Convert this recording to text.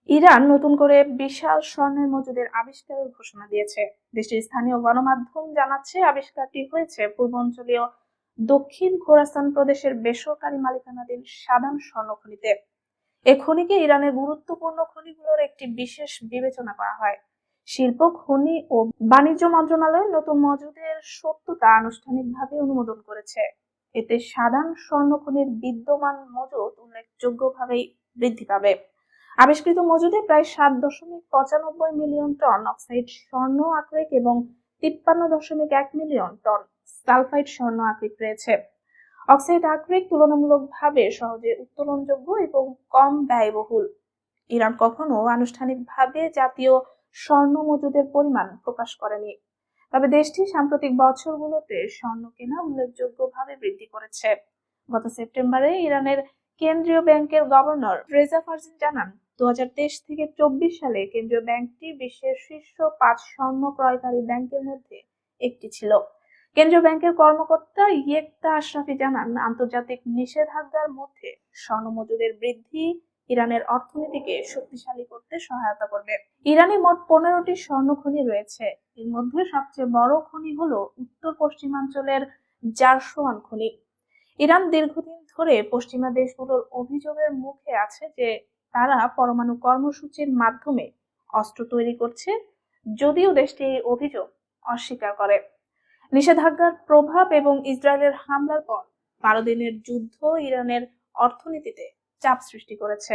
Iran নতুন করে বিশাল স্বর্ণের মজুদের আবিষ্কারের ঘোষণা দিয়েছে। দেশটির স্থানীয় গণমাধ্যম জানাচ্ছে, আবিষ্কারটি হয়েছে পূর্বাঞ্চলীয় দক্ষিণ খোরাসান প্রদেশের বেসরকারি মালিকানাধীন সাদান স্বর্ণ খনিতে। এ খনিকে ইরানের গুরুত্বপূর্ণ খনিগুলোর একটি বিশেষ বিবেচনা করা হয়। শিল্প, খনি ও বাণিজ্য মন্ত্রণালয় নতুন মজুদের সত্যতা আনুষ্ঠানিকভাবে অনুমোদন করেছে। এতে সাদান স্বর্ণ খনির বিদ্যমান মজুদ উল্লেখযোগ্যভাবে বৃদ্ধি পাবে। আবিষ্কৃত মজুদে প্রায় 7.95 মিলিয়ন টন অক্সাইড স্বর্ণ আকরিক এবং 53.1 মিলিয়ন টন সালফাইড স্বর্ণ আকরিক রয়েছে। অক্সাইড আকরিক তুলনামূলকভাবে সহজে উত্তোলনযোগ্য এবং কম ব্যয়বহুল। ইরান কখনো আনুষ্ঠানিকভাবে জাতীয় স্বর্ণ মজুদের পরিমাণ প্রকাশ করেনি, তবে দেশটি সাম্প্রতিক বছরগুলোতে স্বর্ণ কেনা উল্লেখযোগ্যভাবে বৃদ্ধি করেছে। গত সেপ্টেম্বরে ইরানের কেন্দ্রীয় ব্যাংকের গভর্নর রেজা ফারজিন জানান, 2023-24 সালে কেন্দ্রীয় ব্যাংকটি বিশ্বের শীর্ষ 5 স্বর্ণ ক্রয়কারী ব্যাংকের মধ্যে একটি ছিল। কেন্দ্রীয় ব্যাংকের কর্মকর্তা ইয়েকতা আশরাফি জানান, আন্তর্জাতিক নিষেধাজ্ঞার মধ্যে স্বর্ণ মজুদের বৃদ্ধি ইরানের অর্থনীতিকে শক্তিশালী করতে সহায়তা করবে। ইরানে মোট 15টি স্বর্ণ খনি রয়েছে। এর মধ্যে সবচেয়ে বড় খনি হলো উত্তর পশ্চিমাঞ্চলের জারশোয়ান খনি। ইরান দীর্ঘদিন ধরে পশ্চিমা দেশগুলোর অভিযোগের মুখে আছে যে তারা পরমাণু কর্মসূচির মাধ্যমে অস্ত্র তৈরি করছে, যদিও দেশটি এই অভিযোগ অস্বীকার করে। নিষেধাজ্ঞার প্রভাব এবং ইসরায়েলের হামলার পর 12 দিনের যুদ্ধ ইরানের অর্থনীতিতে চাপ সৃষ্টি করেছে।